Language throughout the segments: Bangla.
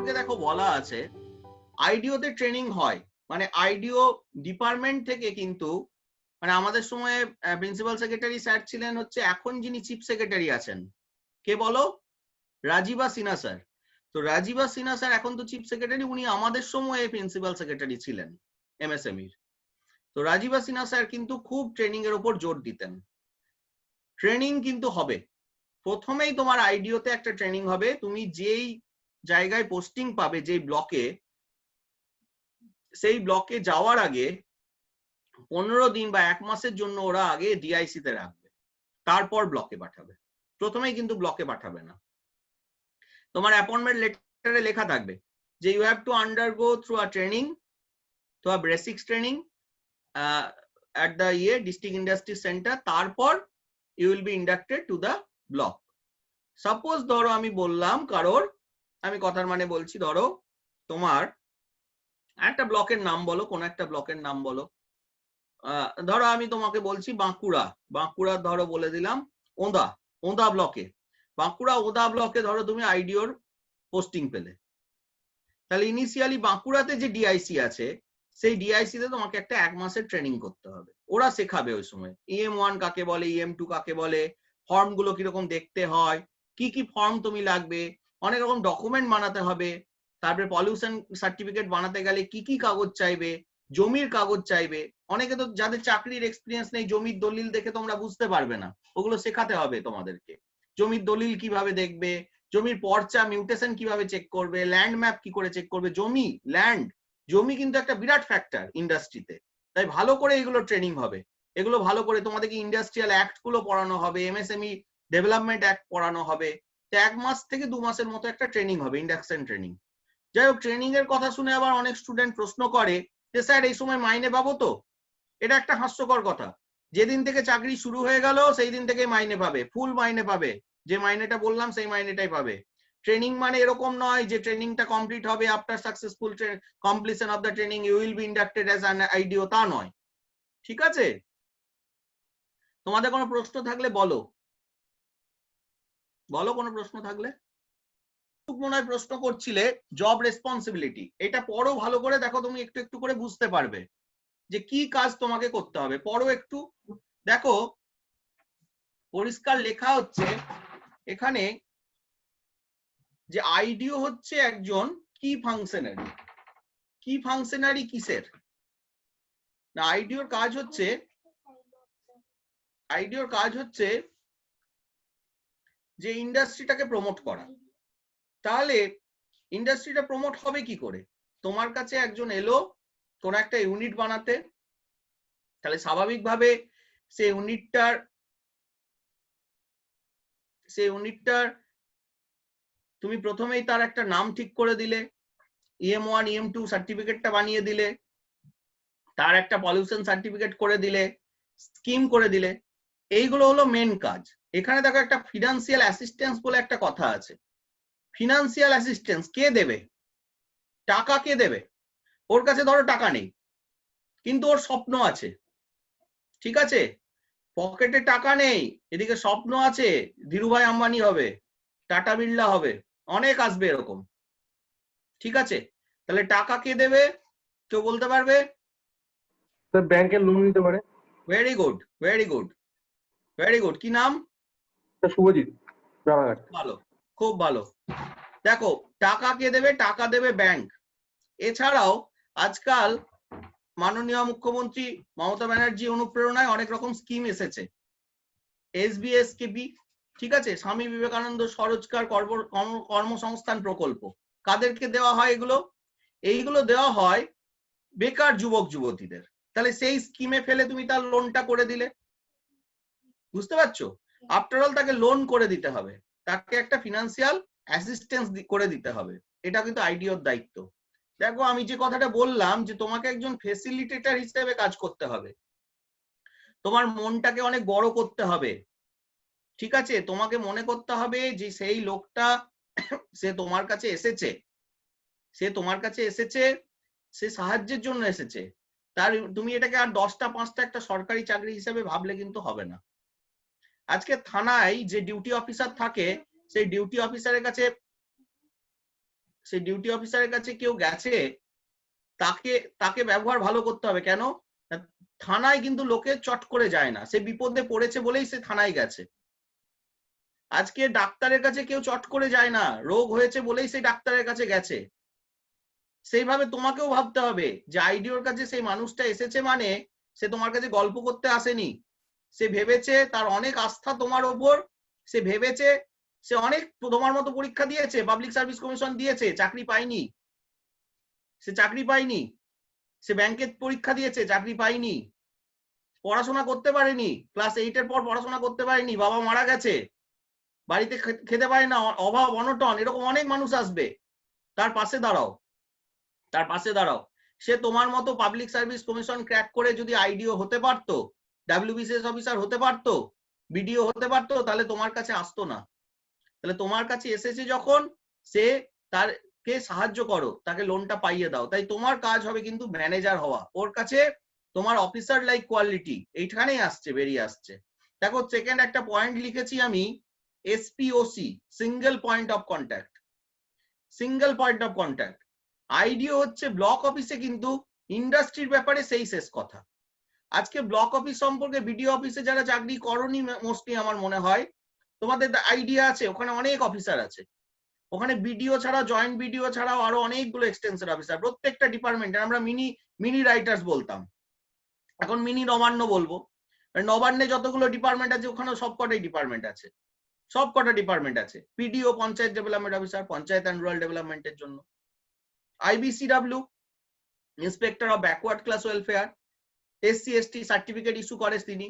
সম্পর্কে দেখো বলা আছে আইডিওতে ট্রেনিং হয়, মানে আইডিও ডিপার্টমেন্ট থেকে কিন্তু, মানে আমাদের সময় প্রিন্সিপাল সেক্রেটারি স্যার ছিলেন হচ্ছে এখন যিনি চিফ সেক্রেটারি আছেন, কে বলো? রাজীবা সিনহা স্যার। তো রাজীবা সিনহা স্যার এখন তো চিফ সেক্রেটারি, উনি আমাদের সময়ে প্রিন্সিপাল সেক্রেটারি ছিলেন এমএসএমইর। তো রাজীবা সিনহা স্যার কিন্তু খুব ট্রেনিং এর উপর জোর দিতেন। ট্রেনিং কিন্তু হবে, প্রথমেই তোমার আইডিওতে একটা ট্রেনিং হবে। তুমি যেই জায়গায় পোস্টিং পাবে, যেই ব্লকে, সেই ব্লকে যাওয়ার আগে 15 দিন বা 1 মাসের জন্য ওরা আগে ডিআইসি তে রাখবে, তারপর ব্লকে পাঠাবে। প্রথমেই কিন্তু ব্লকে পাঠাবে না। তোমার অ্যাপয়েন্টমেন্ট লেটারে লেখা থাকবে যে you have to undergo through a training, তো a basics training at the district industry center, তারপর you will be inducted to the block. Suppose ধরো আমি বললাম কারোর, আমি কথার মানে বলছি, ধরো তোমার একটা ব্লকের নাম বলো, কোন একটা ব্লকের নাম বলো, ধরো আমি তোমাকে বলছি বাঁকুড়া, বাঁকুড়া ধরো বলে দিলাম ওদা, ওদা ব্লকে, বাঁকুড়া ওদা ব্লকে ধরো তুমি আইডিওর পোস্টিং পেলে, তাহলে ইনিশিয়ালি বাঁকুড়াতে যে ডিআইসি আছে সেই ডিআইসি তে তোমাকে একটা 1 মাসের ট্রেনিং করতে হবে। ওরা শেখাবে ওই সময় EM1 কাকে বলে, EM2 কাকে বলে, ফর্ম গুলো কিরকম দেখতে হয়, কি কি ফর্ম তুমি লাগবে, অনেক রকম ডকুমেন্ট বানাতে হবে, তারপরে পলিউশন সার্টিফিকেট বানাতে গেলে কি কি কাগজ চাইবে, জমির কাগজ চাইবে। অনেকে তো যাদের চাকরির এক্সপিরিয়েন্স নেই, জমির দলিল দেখে তোমরা বুঝতে পারবে না, ওগুলো শেখাতে হবে তোমাদেরকে। জমির দলিল কিভাবে দেখবে, জমির পর্চা মিউটেশন কিভাবে চেক করবে, ল্যান্ড ম্যাপ কি করে চেক করবে, জমি ল্যান্ড, জমি কিন্তু একটা বিরাট ফ্যাক্টর ইন্ডাস্ট্রিতে, তাই ভালো করে এগুলো ট্রেনিং হবে। এগুলো ভালো করে তোমাদেরকে ইন্ডাস্ট্রিয়াল অ্যাক্ট গুলো পড়ানো হবে, এমএসএমই ডেভেলপমেন্ট অ্যাক্ট পড়ানো হবে। তো 1 মাস থেকে 2 মাসের মতো একটা ট্রেনিং হবে, ইন্ডাকশন ট্রেনিং। যাই হোক, ট্রেনিং এর কথা শুনে আবার অনেক স্টুডেন্ট প্রশ্ন করে যে স্যার এই সময় মাইনে পাবো তো? এটা একটা হাস্যকর কথা। যেদিন থেকে চাকরি শুরু হয়ে গেল সেই দিন থেকে মাইনে পাবে, ফুল মাইনে পাবে, যে মাইনেটা বললাম সেই মাইনেটাই পাবে। ট্রেনিং মানে এরকম নয় যে ট্রেনিংটা কমপ্লিট হবে, after successful completion of the training you will be inducted as an IDO, তা নয়। ঠিক আছে? তোমাদের কোনো প্রশ্ন থাকলে বলো, বলো কোনো প্রশ্ন থাকলে। মনে হয় প্রশ্ন করছিলে জব রেসপন্সিবিলিটি, এটা পড়ো ভালো করে, দেখো তুমি একটু একটু করে বুঝতে পারবে যে কি কাজ তোমাকে করতে হবে। পড়ো একটু, দেখো পরিষ্কার লেখা হচ্ছে এখানে যে আইডিও হচ্ছে একজন কি ফাংশনারি। কি ফাংশনারি কিসের? না, আইডিওর কাজ হচ্ছে, আইডিওর কাজ হচ্ছে যে ইন্ডাস্ট্রিটাকে প্রমোট করা। তাহলে ইন্ডাস্ট্রিটা প্রমোট হবে কি করে? তোমার কাছে একজন এলো কোন একটা ইউনিট বানাতে, তাহলে স্বাভাবিকভাবে সেই ইউনিটটার তুমি প্রথমেই তার একটা নাম ঠিক করে দিলে, EM1 EM2 সার্টিফিকেটটা বানিয়ে দিলে, তার একটা পলিউশন সার্টিফিকেট করে দিলে, স্কিম করে দিলে, এইগুলো হলো মেন কাজ। এখানে দেখো একটা ফিনান্সিয়াল অ্যাসিস্ট্যান্স বলে একটা কথা আছে। ফিনান্সিয়াল অ্যাসিস্ট্যান্স কে দেবে? টাকা কে দেবে? ওর কাছে ধরো টাকা নেই কিন্তু ওর স্বপ্ন আছে, ঠিক আছে? পকেটে টাকা নেই, এদিকে স্বপ্ন আছে, ধীরুভাই আম্বানি হবে, টাটা বিড়লা হবে, অনেক আসবে এরকম। ঠিক আছে? তাহলে টাকা কে দেবে? কেউ বলতে পারবে? ব্যাংকের লোন নিতে পারে। Very good, very good, very good. কি নাম? শুভজিৎ, রানাঘাট। ভালো, খুব ভালো। দেখো টাকা কে দেবে? টাকা দেবে ব্যাংক। এছাড়াও আজকাল মাননীয় মুখ্যমন্ত্রী মমতা ব্যানার্জি অনুপ্রেরণায় অনেক রকম স্কিম এসেছে, SBSKP, ঠিক আছে, স্বামী বিবেকানন্দ স্বরোজগার কর্মসংস্থান প্রকল্প। কাদেরকে দেওয়া হয় এগুলো? এইগুলো দেওয়া হয় বেকার যুবক যুবতীদের। তাহলে সেই স্কিমে ফেলে তুমি তার লোনটা করে দিলে, বুঝতে পারছো? আফটার অল তাকে লোন করে দিতে হবে, তাকে একটা ফিনান্সিয়াল অ্যাসিস্ট্যান্স করে দিতে হবে, এটা কিন্তু আইডিওর দায়িত্ব। দেখো আমি যে কথাটা বললাম যে তোমাকে একজন ফেসিলিটেটর হিসেবে কাজ করতে হবে, তোমার মনটাকে অনেক বড় করতে হবে, ঠিক আছে? তোমাকে মনে করতে হবে যে সেই লোকটা সে তোমার কাছে এসেছে, সে তোমার কাছে এসেছে, সে সাহায্যের জন্য এসেছে। তার তুমি এটাকে আর 10টা 5টা একটা সরকারি চাকরি হিসেবে ভাবলে কিন্তু হবে না। আজকে থানায় যে ডিউটি অফিসার থাকে, সেই ডিউটি অফিসারের কাছে সেই ডিউটি অফিসারের কাছে কেউ গেছে, তাকে তাকে ব্যবহার ভালো করতে হবে। কেন? থানায় কিন্তু লোকে চট করে যায় না, সে বিপদে পড়েছে বলেই সে থানায় গেছে। আজকে ডাক্তারের কাছে কেউ চট করে যায় না, রোগ হয়েছে বলেই সে ডাক্তারের কাছে গেছে। সেইভাবে তোমাকেও ভাবতে হবে যে আইডিওর কাছে সেই মানুষটা এসেছে মানে সে তোমার কাছে গল্প করতে আসেনি, সে ভেবেছে, তার অনেক আস্থা তোমার ওপর, সে ভেবেছে, সে অনেক তোমার মতো পরীক্ষা দিয়েছে, পাবলিক সার্ভিস কমিশন দিয়েছে, চাকরি পায়নি, সে চাকরি পায়নি, সে ব্যাংকের পরীক্ষা দিয়েছে, চাকরি পায়নি, পড়াশোনা করতে পারেনি, ক্লাস 8 এর পর পড়াশোনা করতে পারেনি, বাবা মারা গেছে, বাড়িতে খেতে পারে না, অভাব অনটন, এরকম অনেক মানুষ আসবে। তার পাশে দাঁড়াও, তার পাশে দাঁড়াও। সে তোমার মতো পাবলিক সার্ভিস কমিশন ক্র্যাক করে যদি আইডিও হতে পারতো, ডাব্লিউবিসিএস অফিসার হতে পারতো, বিডিও হতে পারতো, তাহলে তোমার কাছে আসতো না। তাহলে তোমার কাছে এসেছে যখন, সে তারকে সাহায্য করো, তাকে লোনটা পাইয়ে দাও। তাই তোমার কাজ হবে কিন্তু ম্যানেজার হওয়া। ওর কাছে তোমার অফিসার লাইক কোয়ালিটি এইখানেই আসছে, বেরিয়ে আসছে। দেখো সেকেন্ড একটা পয়েন্ট লিখেছি আমি, SPOC, single point of contact. Single point of contact IDO হচ্ছে ব্লক অফিসে, কিন্তু ইন্ডাস্ট্রির ব্যাপারে সেই শেষ কথা। আজকে ব্লক অফিস সম্পর্কে, বিডিও অফিসে যারা চাকরি করনি মোস্টলি আমার মনে হয় তোমাদের আইডিয়া আছে, ওখানে অনেক অফিসার আছে। ওখানে বিডিও ছাড়া, জয়েন্ট বিডিও ছাড়াও আরো অনেকগুলো এক্সটেনশন অফিসার, প্রত্যেকটা ডিপার্টমেন্টে। আমরা মিনি রাইটার্স বলতাম, এখন মিনি নবান্ন বলবো। নবান্নে যতগুলো ডিপার্টমেন্ট আছে ওখানেও সবকটাই ডিপার্টমেন্ট আছে, সবকটা ডিপার্টমেন্ট আছে। PDO panchayat development officer, panchayat and rural ডেভেলপমেন্টের জন্য। IBCW, inspector of backward class welfare, SC ST certificate issue করে তিনি,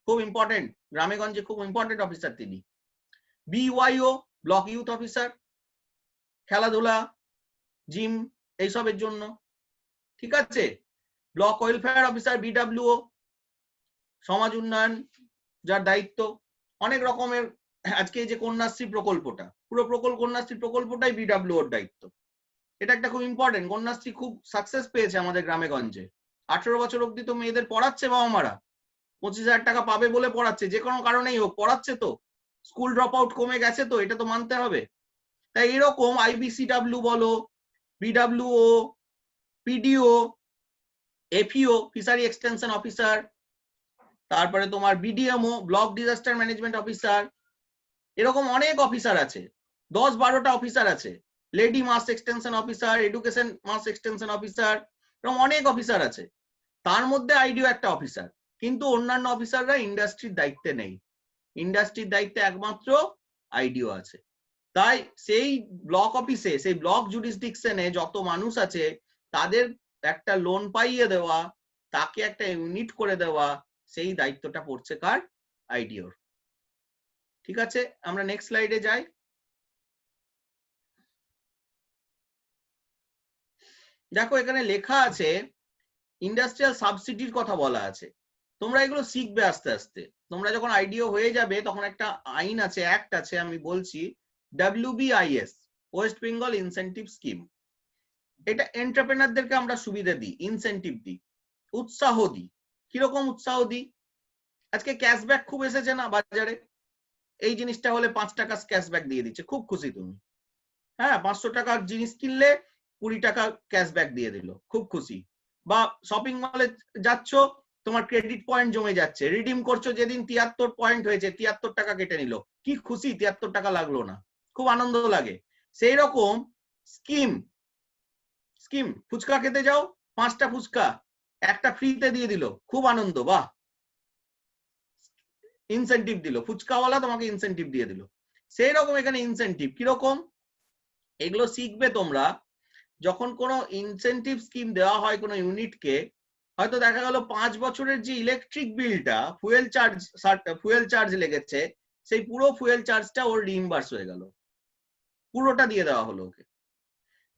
খুব ইম্পর্টেন্ট, গ্রামেগঞ্জে খুব ইম্পর্টেন্ট অফিসার তিনি। বিওয়াইও, ব্লক ইউথ অফিসার, খেলাধুলা, জিম, এইসবের জন্য, ঠিক আছে। ব্লক ওয়েলফেয়ার অফিসার, বিডব্লিউও, সমাজ উন্নয়ন যার দায়িত্ব, অনেক রকমের। আজকে এই যে কন্যাশ্রী প্রকল্পটা, পুরো কন্যাশ্রী প্রকল্পটাই বিডব্লিউর দায়িত্ব। এটা একটা খুব ইম্পর্টেন্ট, কন্যাশ্রী খুব সাকসেস পেয়েছে আমাদের গ্রামে গঞ্জে। 18 বছর অব্দি তো মেয়েদের পড়াচ্ছে বাবা মারা, 25,000 টাকা পাবে বলে পড়াচ্ছে, যে কোনো কারণেই হোক পড়াচ্ছে, তো স্কুল ড্রপ আউট কমে গেছে, তো এটা তো মানতে হবে। তাই এরকম আইবিসিডব্লিউ বলো, বিডব্লিউও, পিডিও, এফইও, ফিশারি এক্সটেনশন অফিসার, তারপরে তোমার BDMO, block disaster management officer, এরকম অনেক অফিসার আছে, 10-12টা অফিসার আছে। লেডি মাস এক্সটেনশন অফিসার, এডুকেশন মাস এক্সটেনশন অফিসার, এরকম অনেক অফিসার আছে। তার মধ্যে আইডিও একটা অফিসার, কিন্তু অন্যান্য অফিসাররা ইন্ডাস্ট্রির দায়িত্বে নেই, ইন্ডাস্ট্রির দায়িত্বে একমাত্র আইডিও আছে। তাই সেই ব্লক অফিসে, সেই ব্লক জুরিসডিকশনে যত মানুষ আছে তাদের একটা লোন পাইয়ে দেওয়া, তাকে একটা ইউনিট করে দেওয়া, সেই দায়িত্বটা পড়ছে কার? আইডিওর। ঠিক আছে, আমরা নেক্সট স্লাইডে যাই। দেখো এখানে লেখা আছে ইন্ডাস্ট্রিয়াল সাবসিডির কথা বলা আছে। তোমরা এগুলো শিখবে আস্তে আস্তে, তোমরা যখন আইডিও হয়ে যাবে তখন একটা আইন আছে, অ্যাক্ট আছে, আমি বলছি, WBIS, West Bengal incentive scheme. এটা এন্টারপ্রেনারদেরকে আমরা সুবিধা দিই, ইনসেনটিভ দিই, উৎসাহ দিই। কিরকম উৎসাহ দিই? আজকে ক্যাশব্যাক খুব এসেছে না বাজারে, এই জিনিসটা হলে 5 টাকা ক্যাশব্যাক দিয়ে দিচ্ছে, খুব খুশি তুমি। হ্যাঁ, 500 টাকার জিনিস কিনলে 20 টাকা ক্যাশব্যাক দিয়ে দিল, খুব খুশি। বা শপিং মলে যাচ্ছ, তোমার ক্রেডিট পয়েন্ট জমে যাচ্ছে, রিডিম করছো, যেদিন 73 পয়েন্ট হয়েছে 73 টাকা কেটে নিল, কি খুশি, 73 টাকা লাগলো না, খুব আনন্দ লাগে। সেই রকম স্কিম, ফুচকা খেতে যাও, 5টা ফুচকা একটা ফ্রিতে দিয়ে দিল, খুব আনন্দ, বাহ, ইনসেনটিভ দিল, ফুচকাওয়ালা তোমাকে ইনসেনটিভ দিয়ে দিল। সেই রকম এখানে ইনসেনটিভ কিরকম, এগুলো শিখবে তোমরা। যখন কোনো ইনসেনটিভ স্কিম দেওয়া হয় কোনো ইউনিটকে, হয়তো দেখা গেল 5 বছরের যে ইলেকট্রিক বিলটা, ফুয়েল চার্জ লেগেছে, সেই পুরো ফুয়েল চার্জটা ওর রিইম্বার্স হয়ে গেল, পুরোটা দিয়ে দেওয়া হলো ওকে।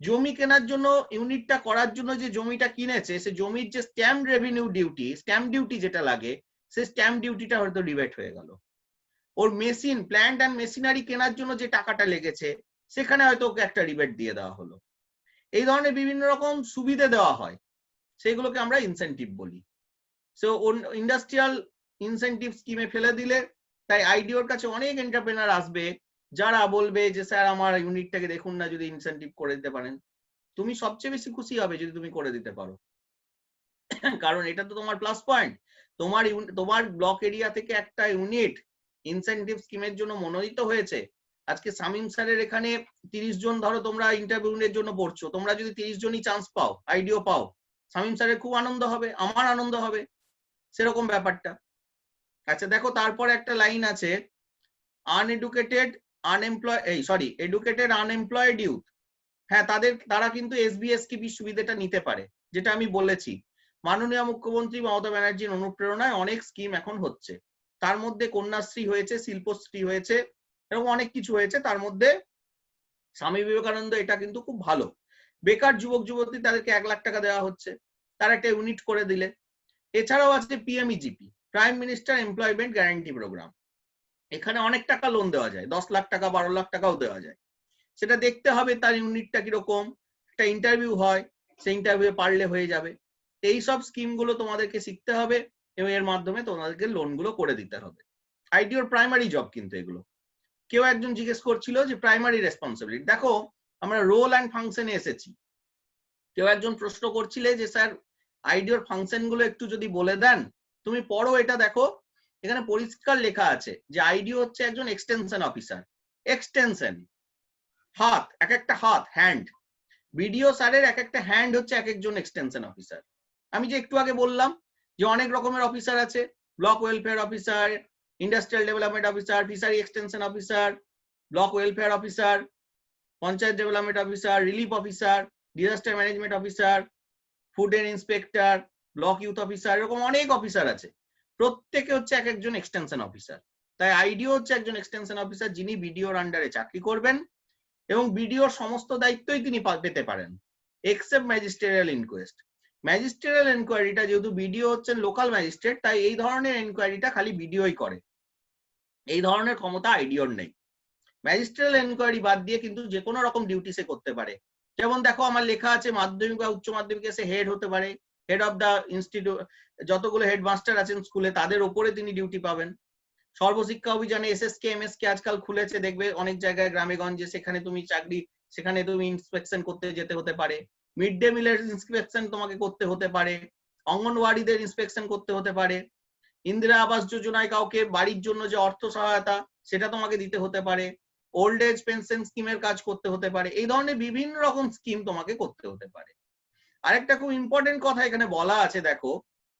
জমি কেনার জন্য, ইউনিটটা করার জন্য যে জমিটা কিনেছে, সে জমির যে stamp revenue duty, stamp duty যেটা লাগে, সেই স্ট্যাম্প ডিউটিটা হয়তো রিবেট হয়ে গেল। ওর মেশিন, প্ল্যান্ট অ্যান্ড মেশিনারি কেনার জন্য যে টাকাটা লেগেছে, সেখানে হয়তো ওকে একটা রিবেট দিয়ে দেওয়া হলো। এই ধরনের বিভিন্ন রকম সুবিধা দেওয়া হয়, সেগুলোকে আমরা ইনসেনটিভ বলি। সো ইন্ডাস্ট্রিয়াল ইনসেনটিভ স্কিমে ফেলে দিলে, তাই আইডিওর কাছে অনেক এন্টারপ্রেনার আসবে যারা বলবে যে স্যার আমার ইউনিটটাকে দেখুন না, যদি ইনসেন্টিভ করে দিতে পারেন, তুমি সবচেয়ে বেশি খুশি হবে যদি তুমি করে দিতে পারো। কারণ এটা তো তোমার প্লাস পয়েন্ট। তোমার ব্লক এরিয়া থেকে একটা ইউনিট ইনসেন্টিভ স্কিমের জন্য মনোনীত হয়েছে। আজকে শামীম স্যারের এখানে 30 জন ধরো তোমরা ইন্টারভিউর জন্য পড়ছো, তোমরা যদি 30 জনই চান্স পাও, আইডিও পাও, শামীম স্যারের খুব আনন্দ হবে, আমার আনন্দ হবে, সেরকম ব্যাপারটা। আচ্ছা দেখো তারপর একটা লাইন আছে, এডুকেটেড আনএমপ্লয়েড ইউথ। হ্যাঁ, তারা কিন্তু এসবিএসকিপি সুবিধাটা নিতে পারে, যেটা আমি বলেছি। মাননীয় মুখ্যমন্ত্রী মমতা ব্যানার্জির অনুপ্রেরণায় অনেক স্কিম এখন হচ্ছে, তার মধ্যে কন্যাশ্রী হয়েছে, শিল্পশ্রী হয়েছে, এরকম অনেক কিছু হয়েছে। তার মধ্যে স্বামী বিবেকানন্দ এটা কিন্তু খুব ভালো। বেকার যুবক যুবতী তাদেরকে 1 লাখ টাকা দেওয়া হচ্ছে, তার একটা ইউনিট করে দিলে। এছাড়াও আছে PMEGP, prime minister employment guarantee programme. এখানে অনেক টাকা লোন দেওয়া যায়, 10 লাখ টাকা 12 লাখ টাকাও দেওয়া যায়। সেটা দেখতে হবে তার ইউনিটটা কিরকম, একটা ইন্টারভিউ হয়, সেই ইন্টারভিউ পারলে হয়ে যাবে। এইসব স্কিমগুলো তোমাদেরকে শিখতে হবে এবং এর মাধ্যমে তোমাদেরকে লোনগুলো করে দিতে হবে। আইডিওর প্রাইমারি জব কিন্তু এগুলো। কেউ একজন জিজ্ঞেস করছিল যে প্রাইমারি রেসপন্সিবিলিটি, দেখো আমরা রোল অ্যান্ড ফাংশনে এসেছি। কেউ একজন প্রশ্ন করছিলে যে স্যার আইডিওর ফাংশন গুলো একটু যদি বলে দেন। তুমি পড়ো, এটা দেখো, এখানে পরিষ্কার লেখা আছে যে আইডিও হচ্ছে একজন এক্সটেনশন অফিসার। এক্সটেনশন হাত, এক একটা হাত, হ্যান্ড। বিডিও স্যারের এক একটা হ্যান্ড হচ্ছে এক একজন এক্সটেনশন অফিসার। আমি যে একটু আগে বললাম যে অনেক রকমের অফিসার আছে, block welfare officer, industrial development officer, fishery extension officer, block welfare officer, panchayat development officer, relief officer, disaster management officer, food and inspector, block youth officer, এরকম অনেক অফিসার আছে। প্রত্যেকে হচ্ছে এক একজন এক্সটেনশন অফিসার। তাই আইডিও হচ্ছে একজন এক্সটেনশন অফিসার, যিনি বিডিওর আন্ডারে চাকরি করবেন এবং বিডিওর সমস্ত দায়িত্বই তিনি পেতে পারেন, এক্সেপ্ট ম্যাজিস্ট্রিয়াল ইনকোয়েস্ট। ম্যাজিস্ট্রিয়াল এনকোয়ারিটা যেহেতু বিডিও হচ্ছেন লোকাল ম্যাজিস্ট্রেট, তাই এই ধরনের এনকোয়ারিটা খালি বিডিওই করে, এই ধরনের ক্ষমতা আইডিওর নেই। ম্যাজিস্ট্রিয়াল এনকোয়ারি বাদ দিয়ে কিন্তু যে কোনো রকম ডিউটি সে করতে পারে। যেমন দেখো আমার লেখা আছে মাধ্যমিক বা উচ্চ মাধ্যমিকে সে হেড হতে পারে, হেড অফ দা ইনস্টিটিউট, যতগুলো হেডমাস্টার আছেন স্কুলে তাদের ওপরে তিনি ডিউটি পাবেন। সর্বশিক্ষা অভিযানে এসএসকে এমএসকে আজকাল খুলেছে, দেখবে অনেক জায়গায় গ্রামে গঞ্জে, সেখানে তুমি চাকরি, সেখানে তুমি ইন্সপেকশন করতে যেতে হতে পারে। মিড ডে মিলের ইন্সপেকশন তোমাকে করতে হতে পারে, অঙ্গনওয়াড়িদের ইন্সপেকশন করতে হতে পারে, ইন্দিরা আবাস যোজনায় কাউকে বাড়ির জন্য যে অর্থ সহায়তা সেটা তোমাকে দিতে হতে পারে, ওল্ড এজ পেনশন স্কিমের কাজ করতে হতে পারে, এই ধরনের বিভিন্ন রকম স্কিম তোমাকে করতে হতে পারে। আরেকটা খুব ইম্পর্টেন্ট কথা এখানে বলা আছে, দেখো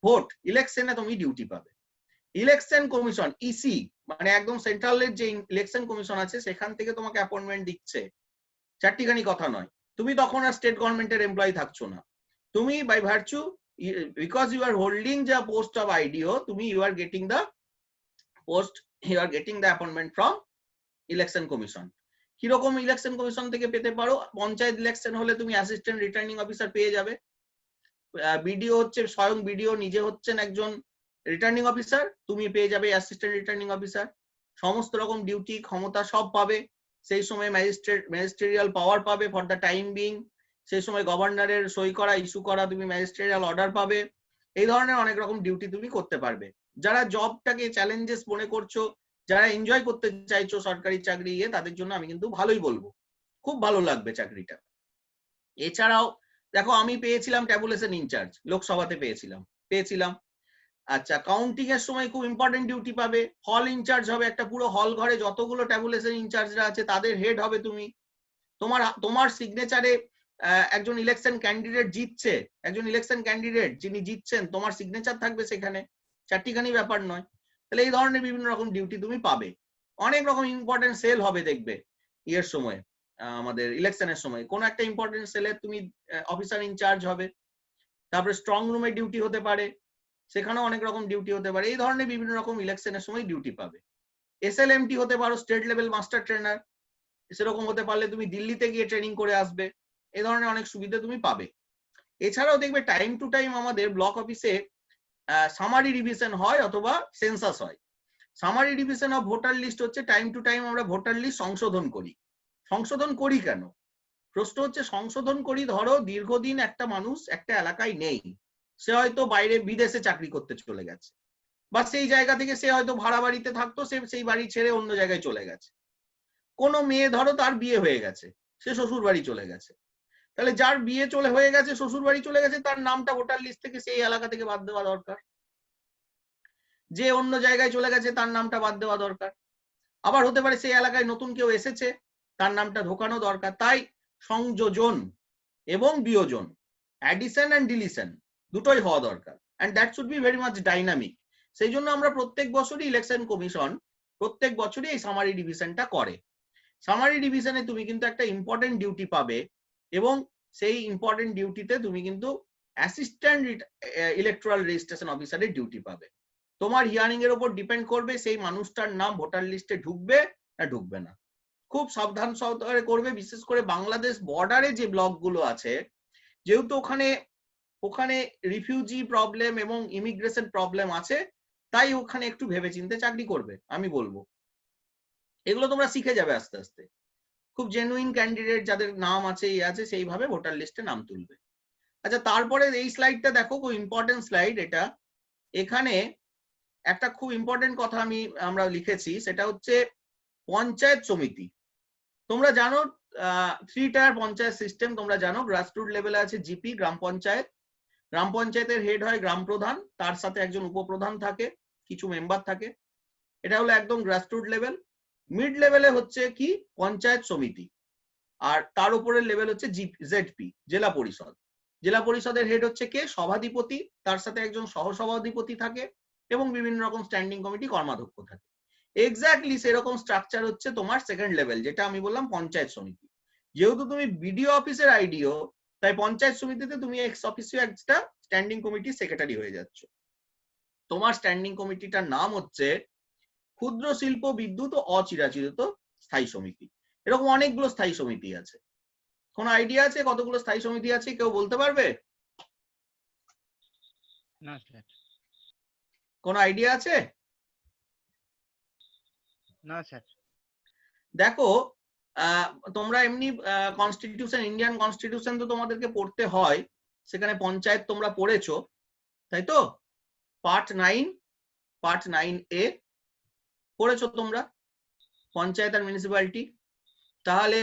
ভোট ইলেকশনে তুমি ডিউটি পাবে। ইলেকশন কমিশন ইসি মানে একদম সেন্ট্রালের যে ইলেকশন কমিশন আছে সেখান থেকে তোমাকে অ্যাপয়েন্টমেন্ট দিচ্ছে, চারটিখানি কথা নয়। তুমি তখন আর স্টেট গভর্নমেন্টের এমপ্লয়ি থাকছো না, তুমি by virtue because you are holding the post of IDO, you are getting the post, you are getting the appointment from election commission. কিরকম ইলেকশন কমিশন থেকে পেতে পারো, পঞ্চায়েত ইলেকশন হলে তুমি অ্যাসিস্ট্যান্ট রিটার্নিং অফিসার পেয়ে যাবে। বিডিও হচ্ছে স্বয়ং বিডিও নিজে হচ্ছেন একজন রিটার্নিং অফিসার, তুমি পেয়ে যাবে অ্যাসিস্ট্যান্ট রিটার্নিং অফিসার। সমস্ত রকম ডিউটি ক্ষমতা সব পাবে, সেই সময় ম্যাজিস্ট্রেরিয়াল পাওয়ার পাবে ফর দ্য টাইম বিং, সেই সময় গভর্নরের সই করা ইস্যু করা তুমি ম্যাজিস্ট্রেরিয়াল অর্ডার পাবে। এই ধরনের অনেক রকম ডিউটি তুমি করতে পারবে। যারা জবটাকে চ্যালেঞ্জেস মনে করছো, যারা এনজয় করতে চাইছো সরকারি চাকরি, তাদের জন্য আমি কিন্তু ভালোই বলবো, খুব ভালো লাগবে চাকরিটা। এছাড়াও দেখো আমি পেয়েছিলাম ট্যাবুলেশন ইনচার্জ, লোকসভাতে পেয়েছিলাম। আচ্ছা, কাউন্টিং এর সময় খুব ইম্পর্টেন্ট ডিউটি পাবে, হল ইনচার্জ হবে, একটা পুরো হল ঘরে যতগুলো ট্যাবুলেশন ইনচার্জরা আছে তাদের হেড হবে তুমি। তোমার সিগনেচারে একজন ইলেকশন ক্যান্ডিডেট জিতছে, একজন ইলেকশন ক্যান্ডিডেট যিনি জিতছেন, তোমার সিগনেচার থাকবে সেখানে, চারটিখানি ব্যাপার নয়। তাহলে এই ধরনের বিভিন্ন রকম ডিউটি তুমি পাবে। অনেক রকম ইম্পর্টেন্ট সেল হবে, দেখবে ইয়ের সময়, আমাদের ইলেকশনের সময় কোন একটা ইম্পর্টেন্ট সেলের তুমি অফিসার ইনচার্জ হবে। তারপরে স্ট্রং রুমের ডিউটি হতে পারে, সেখানেও অনেক রকম ডিউটি হতে পারে। এই ধরনের বিভিন্ন রকম ইলেকশনের সময় ডিউটি পাবে। এসএলএমটি হতে পারো, স্টেট লেভেল মাস্টার ট্রেনার, সেরকম হতে পারলে তুমি দিল্লিতে গিয়ে ট্রেনিং করে আসবে। এই ধরনের অনেক সুবিধা তুমি পাবে। এছাড়াও দেখবে টাইম টু টাইম আমাদের ব্লক অফিসে সামারি রিভিশন হয় অথবা সেন্সাস হয়। Summary revision of voter list হচ্ছে টাইম টু টাইম আমরা ভোটার লিস্ট সংশোধন করি। সংশোধন করি কেন? প্রশ্ন হচ্ছে সংশোধন করি, ধরো দীর্ঘদিন একটা মানুষ একটা এলাকায় নেই, সে হয়তো বাইরে বিদেশে চাকরি করতে চলে গেছে, বা সেই জায়গা থেকে সে হয়তো ভাড়া বাড়িতে থাকতো, সে সেই বাড়ি ছেড়ে অন্য জায়গায় চলে গেছে। কোনো মেয়ে ধরো তার বিয়ে হয়ে গেছে, সে শ্বশুর বাড়ি চলে গেছে, তাহলে যার বিয়ে হয়ে গেছে, শ্বশুর বাড়ি চলে গেছে, তার নামটা ভোটার লিস্ট থেকে সেই এলাকা থেকে বাদ দেওয়া দরকার। যে অন্য জায়গায় চলে গেছে তার নামটা বাদ দেওয়া দরকার। আবার হতে পারে সেই এলাকায় নতুন কেউ এসেছে, তার নামটা ঢোকানো দরকার। তাই সংযোজন এবং বিয়োজন, অ্যাডিশন এন্ড ডিলিশন দুটোই হওয়া দরকার, and that should be very much dynamic. সেই জন্য আমরা প্রত্যেক বছরই ইলেকশন কমিশন প্রত্যেক বছরই এই সামারি ডিভিশনটা করে। সামারি ডিভিশনে তুমি কিন্তু একটা ইম্পর্টেন্ট ডিউটি পাবে, এবং সেই ইম্পর্টেন্ট ডিউটিতে তুমি কিন্তু অ্যাসিস্ট্যান্ট ইলেকট্রাল রেজিস্ট্রেশন অফিসারের ডিউটি পাবে। তোমার হিয়ারিং এর উপর ডিপেন্ড করবে সেই মানুষটার নাম ভোটার লিস্টে ঢুকবে না ঢুকবে না। খুব সাবধান সহকারে করবে, বিশেষ করে বাংলাদেশ বর্ডারে যে ব্লক গুলো আছে, যেহেতু ওখানে রিফিউজি প্রবলেম এবং ইমিগ্রেশন প্রবলেম আছে, তাই ওখানে একটু ভেবেচিন্তে চাকরি করবে আমি বলবো। এগুলো তোমরা শিখে যাবে আস্তে আস্তে। খুব জেনুইন ক্যান্ডিডেট যাদের নাম আছে আছে সেইভাবে ভোটার লিস্টে নাম তুলবে। আচ্ছা, তারপরে এই স্লাইডটা দেখো, খুব ইম্পর্টেন্ট স্লাইড এটা। এখানে একটা খুব ইম্পর্টেন্ট কথা আমরা লিখেছি, সেটা হচ্ছে পঞ্চায়েত সমিতি। তোমরা জানো 3 টায়ার পঞ্চায়েত সিস্টেম তোমরা জানো। গ্রাসরুট লেভেলে আছে জিপি, গ্রাম পঞ্চায়েত। গ্রাম পঞ্চায়েতের হেড হয় গ্রাম প্রধান, তার সাথে একজন উপপ্রধান থাকে, কিছু মেম্বার থাকে। এটা হলো একদম গ্রাসরুট লেভেল। মিড লেভেলে হচ্ছে কি পঞ্চায়েত সমিতি, আর তার উপরের লেভেল হচ্ছে জেডপি, জেলা পরিষদ। জেলা পরিষদের হেড হচ্ছে কে? সভাধিপতি, তার সাথে একজন সহসভাধিপতি থাকে, এবং বিভিন্ন রকম স্ট্যান্ডিং কমিটি কর্মাধ্যক্ষ থাকে। এক্স্যাক্টলি সেরকম স্ট্রাকচার হচ্ছে তোমার সেকেন্ড লেভেল, যেটা আমি বললাম পঞ্চায়েত সমিতি। যেহেতু তুমি বিডিও অফিসের আইডিও, তাই পঞ্চায়েত সমিতিতে তুমি এক্স অফিসিও একটা স্ট্যান্ডিং কমিটি সেক্রেটারি হয়ে যাচ্ছ। তোমার স্ট্যান্ডিং কমিটিটার নাম হচ্ছে ক্ষুদ্র শিল্প, বিদ্যুৎ ও অচিরাচিরিত স্থায়ী সমিতি। এরকম অনেকগুলো স্থায়ী সমিতি আছে। কোনো আইডিয়া আছে কতগুলো স্থায়ী সমিতি আছে? কেউ বলতে পারবে? না স্যার। কোনো আইডিয়া আছে? না স্যার। দেখো, তোমরা এমনি কনস্টিটিউশন, ইন্ডিয়ান কনস্টিটিউশন তো তোমাদেরকে পড়তে হয়, সেখানে পঞ্চায়েত তোমরা পড়েছো, তাই তো? পার্ট 9A পড়েছো তোমরা, পঞ্চায়েত আর মিউনিসিপ্যালিটি। তাহলে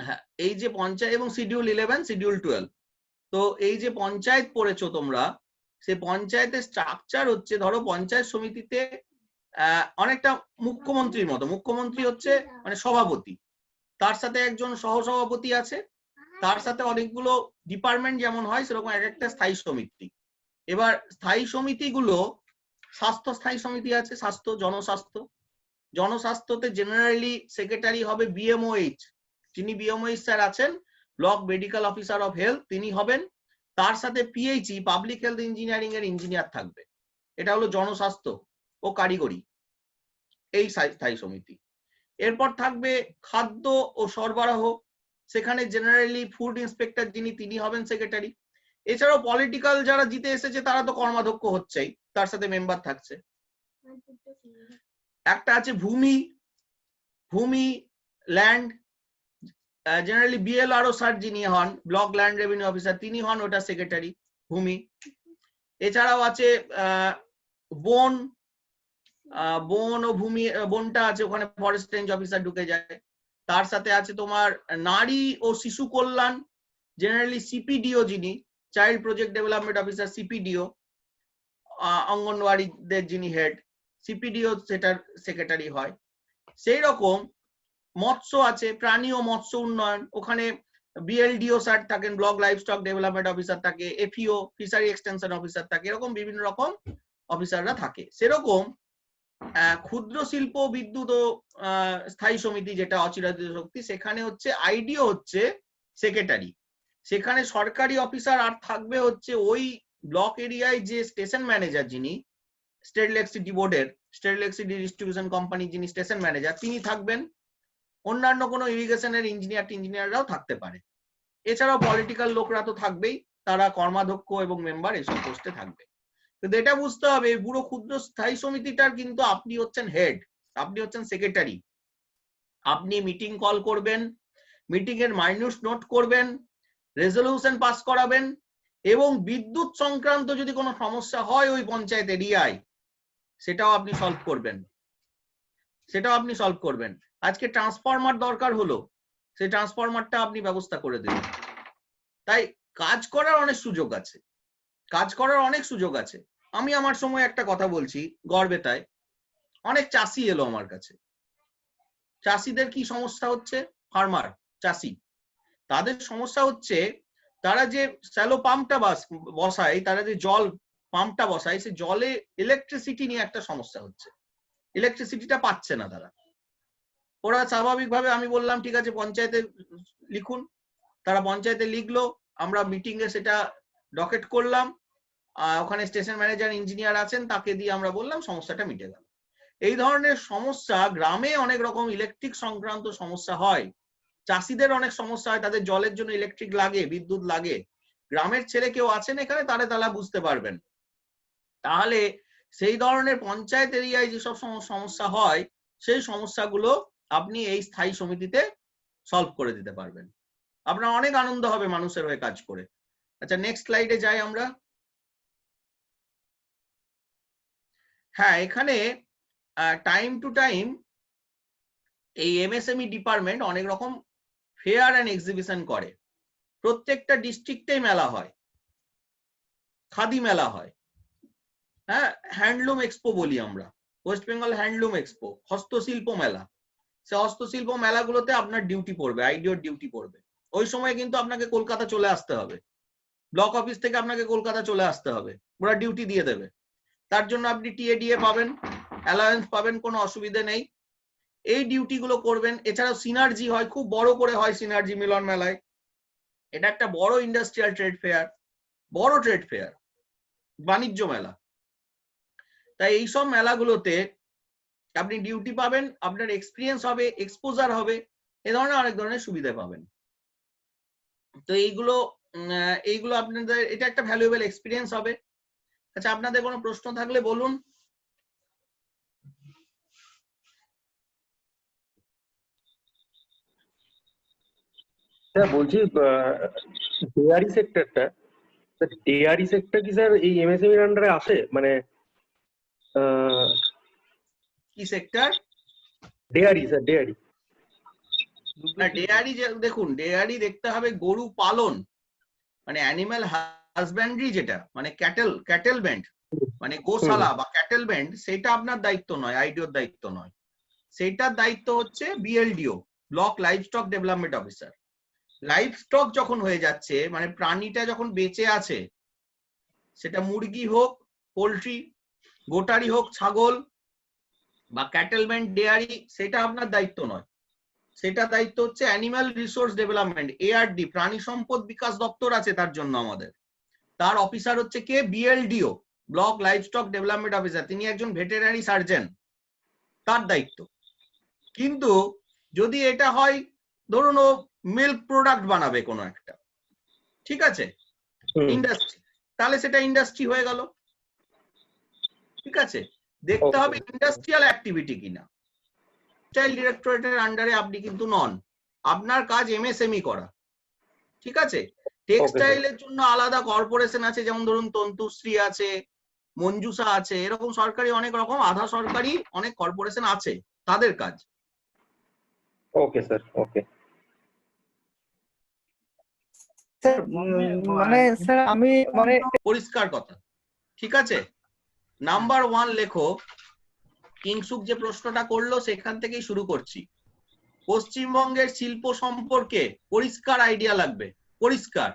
হ্যাঁ, এই যে পঞ্চায়েত এবং শিডিউল 11, শিডিউল 12, তো এই যে পঞ্চায়েত পড়েছো তোমরা, সেই পঞ্চায়েতের স্ট্রাকচার হচ্ছে, ধরো পঞ্চায়েত সমিতিতে অনেকটা মুখ্যমন্ত্রীর মতো। মুখ্যমন্ত্রী হচ্ছে মানে সভাপতি, তার সাথে একজন সহসভাপতি আছে, তার সাথে অনেকগুলো ডিপার্টমেন্ট যেমন হয় সেরকম এক একটা স্থায়ী সমিতি। এবার স্থায়ী সমিতিগুলো, স্বাস্থ্য স্থায়ী সমিতি আছে, স্বাস্থ্য, জনস্বাস্থ্য। জনস্বাস্থ্যতে জেনারেলি সেক্রেটারি হবে বিএমওএইচ, যিনি বিএমওএইচ স্যার আছেন, block medical officer of health, তিনি হবেন। তার সাথে পিএইচই, পাবলিক হেলথ ইঞ্জিনিয়ারিং এর ইঞ্জিনিয়ার থাকবে। এটা হলো জনস্বাস্থ্য ও কারিগরি, এই স্থায়ী সমিতি। এরপর থাকবে খাদ্য ও সরবরাহ, সেখানে জেনারেলি ফুড ইন্সপেক্টর যিনি, তিনি হবেন সেক্রেটারি। এছাড়াও পলিটিক্যাল যারা জিতে এসেছে তারা তো কর্মাধ্যক্ষ হচ্ছেই, তার সাথে মেম্বার থাকছে। একটা আছে ভূমি ল্যান্ড, জেনারেলি বিএলআরও স্যার যিনি হন, ব্লক ল্যান্ড রেভিনিউ অফিসার, তিনি হন ওটা সেক্রেটারি, ভূমি। এছাড়াও আছে বন ও ভূমি, বনটা আছে, ওখানে ফরেস্ট রেঞ্জ অফিসার ঢুকে যায়। তার সাথে আছে তোমার নারী ও শিশু কল্যাণ, জেনারেলি সিপিডিও যিনি, চাইল্ড প্রজেক্ট ডেভেলপমেন্ট অফিসার, সিপিডিও। অঙ্গনওয়াড়িদের যিনি হেড, সিপিডিও সেটার সেক্রেটারি হয়। সেই রকম মৎস্য আছে, প্রাণী ও মৎস্য উন্নয়ন, ওখানে বিএলডিও স্যার থাকেন, block livestock development officer থাকে, এফইও ফিশারি এক্সটেনশন অফিসার থাকে, এরকম বিভিন্ন রকম অফিসাররা থাকে। সেরকম ক্ষুদ্র শিল্প, বিদ্যুৎ ও স্থায়ী সমিতি যেটা অচিরাচিত শক্তি, সেখানে হচ্ছে আইডিও হচ্ছে সেক্রেটারি। সেখানে সরকারি অফিসার আর থাকবে হচ্ছে ওই ব্লক এরিয়ায় যে স্টেশন ম্যানেজার যিনি, স্টেট ইলেকট্রিসিটি বোর্ডের, স্টেট ইলেকট্রিসিটি ডিস্ট্রিবিউশন কোম্পানি যিনি স্টেশন ম্যানেজার, তিনি থাকবেন। অন্যান্য কোনো ইরিগেশনের ইঞ্জিনিয়াররাও থাকতে পারে। এছাড়াও পলিটিক্যাল লোকরা তো থাকবেই, তারা কর্মাধ্যক্ষ এবং মেম্বার এসব পোস্টে থাকবে। কিন্তু এটা বুঝতে হবে, পুরো ক্ষুদ্র স্থায়ী সমিতিটার কিন্তু আপনি হচ্ছেন হেড, আপনি হচ্ছেন সেক্রেটারি। আপনি মিটিং কল করবেন, মিটিং এর মাইনিউট নোট করবেন, রেজলিউশন পাস করাবেন, এবং বিদ্যুৎ সংক্রান্ত যদি কোনো সমস্যা হয় ওই পঞ্চায়েত এরিয়ায়, সেটাও আপনি সলভ করবেন। সেটাও আপনি সলভ করবেন। আজকে ট্রান্সফরমার দরকার হলো, সেই ট্রান্সফরমারটা আপনি ব্যবস্থা করে দেবেন। তাই কাজ করার অনেক সুযোগ আছে, কাজ করার অনেক সুযোগ আছে। আমি আমার সময় একটা কথা বলছি গর্বে, তাই অনেক চাষি এলো আমার কাছে। চাষিদের কি সমস্যা হচ্ছে? ফার্মার, চাষি, তাদের সমস্যা হচ্ছে তারা যে শ্যালো পাম্পটা বসায়, তারা যে জল পাম্পটা বসায়, সে জলে ইলেকট্রিসিটি নিয়ে একটা সমস্যা হচ্ছে, ইলেকট্রিসিটিটা পাচ্ছে না তারা। ওরা স্বাভাবিকভাবে, আমি বললাম ঠিক আছে পঞ্চায়েতে লিখুন, তারা পঞ্চায়েতে লিখলো, আমরা মিটিং এ সেটা ডকেট করলাম, ওখানে স্টেশন ম্যানেজার ইঞ্জিনিয়ার আছেন, তাকে দিয়ে আমরা বললাম, সমস্যাটা মিটে গেল। এই ধরনের সমস্যা গ্রামে অনেক রকম ইলেকট্রিক সংক্রান্ত সমস্যা হয়, চাষিদের অনেক সমস্যা হয়, তাদের জলের জন্য ইলেকট্রিক লাগে, বিদ্যুৎ লাগে। গ্রামের ছেলে কেউ আছেন এখানে, তারা বুঝতে পারবেন। তাহলে সেই ধরনের পঞ্চায়েত এরিয়ায় যেসব সমস্যা হয়, সেই সমস্যাগুলো আপনি এই স্থায়ী সমিতিতে সলভ করে দিতে পারবেন। আপনার অনেক আনন্দ হবে মানুষের হয়ে কাজ করে। আচ্ছা, নেক্সট স্লাইডে যাই আমরা। হ্যাঁ, এখানে টাইম টু টাইম এই এমএসএমই ডিপার্টমেন্ট অনেক রকম ফেয়ার অ্যান্ড এক্সিবিশন করে। প্রত্যেকটা ডিস্ট্রিক্টেই মেলা হয়, খাদি মেলা হয়, হ্যাঁ, হ্যান্ডলুম এক্সপো বলি আমরা, ওয়েস্ট বেঙ্গল হ্যান্ডলুম এক্সপো, হস্তশিল্প মেলা। সে হস্তশিল্প মেলাগুলোতে আপনার ডিউটি পড়বে, আইডিওর ডিউটি পড়বে। ওই সময় কিন্তু আপনাকে কলকাতা চলে আসতে হবে, ব্লক অফিস থেকে আপনাকে কলকাতা চলে আসতে হবে, ওরা ডিউটি দিয়ে দেবে। তার জন্য আপনি টিএডিএ পাবেন, অ্যালায়েন্স পাবেন, কোনো অসুবিধা নেই। এই ডিউটি গুলো করবেন। এছাড়াও সিনার্জি হয়, খুব বড় করে হয় সিনার্জি মিলন মেলায়। এটা একটা বড় ইন্ডাস্ট্রিয়াল ট্রেড ফেয়ার, বড় ট্রেড ফেয়ার, বাণিজ্য মেলা। তাই এইসব মেলাগুলোতে আপনি ডিউটি পাবেন, আপনার এক্সপিরিয়েন্স হবে, এক্সপোজার হবে, এ ধরনের অনেক ধরনের সুবিধা পাবেন। তো এইগুলো আপনাদের, এটা একটা ভ্যালুয়েবল এক্সপিরিয়েন্স হবে। আচ্ছা, আপনাদের কোনো প্রশ্ন থাকলে বলুন। স্যার বলছি ডেয়ারি সেক্টরটা, ডেয়ারি সেক্টর কি স্যার এই এমএসএমই এর আন্ডারে আসে? মানে কি sector? Dairy sir, dairy. Dairy, দেখুন ডেয়ারি দেখতে হবে গরু পালন, মানে অ্যানিমাল হাজব্যান্ডারি, যেটা মানে ক্যাটেলমেন্ট, মানে গোশালা বা ক্যাটেলমেন্ট, সেটা আপনার দায়িত্ব নয়, আইডিওর দায়িত্ব নয়। সেটার দায়িত্ব হচ্ছে BLDO, block livestock development officer. Live stock যখন হয়ে যাচ্ছে, মানে প্রাণীটা যখন বেঁচে আছে, সেটা মুরগি হোক, পোল্ট্রি, গোটারি হোক, ছাগল বা ক্যাটেলমেন্ট ডেয়ারি, সেটা আপনার দায়িত্ব নয়। সেটা দায়িত্ব হচ্ছে অ্যানিমাল রিসোর্স ডেভেলপমেন্ট, এআরডি, প্রাণী সম্পদ বিকাশ দপ্তর আছে তার জন্য আমাদের। তার অফিসার হচ্ছে কে? BLDO, block livestock development officer. তিনি একজন ভেটেরিনারি সার্জন, তার দায়িত্ব। কিন্তু যদি এটা হয়, ধরুন ও মিল্ক প্রোডাক্ট বানাবে কোনো একটা, ঠিক আছে, ইন্ডাস্ট্রি, তাহলে সেটা ইন্ডাস্ট্রি হয়ে গেল। ঠিক আছে, দেখতে হবে ইন্ডাস্ট্রিয়াল অ্যাক্টিভিটি কিনা। টেক্সটাইল ডিরেক্টরেটের আন্ডারে আপনি কিন্তু নন, আপনার কাজ এমএসএমই করা। ঠিক আছে, টেক্সটাইলের জন্য আলাদা কর্পোরেশন আছে, যেমন ধরুন তন্তুশ্রী আছে, মঞ্জুসা আছে, এরকম সরকারি অনেক রকম আধা সরকারি অনেক কর্পোরেশন আছে, তাদের কাজ। ওকে স্যার, ওকে। স্যার মানে স্যার আমি মানে পরিষ্কার কথা, ঠিক আছে। নাম্বার 1 লেখো। কিংসুক যে প্রশ্নটা করলো সেখান থেকেই শুরু করছি। পশ্চিমবঙ্গের শিল্প সম্পর্কে পরিষ্কার আইডিয়া লাগবে, পরিষ্কার।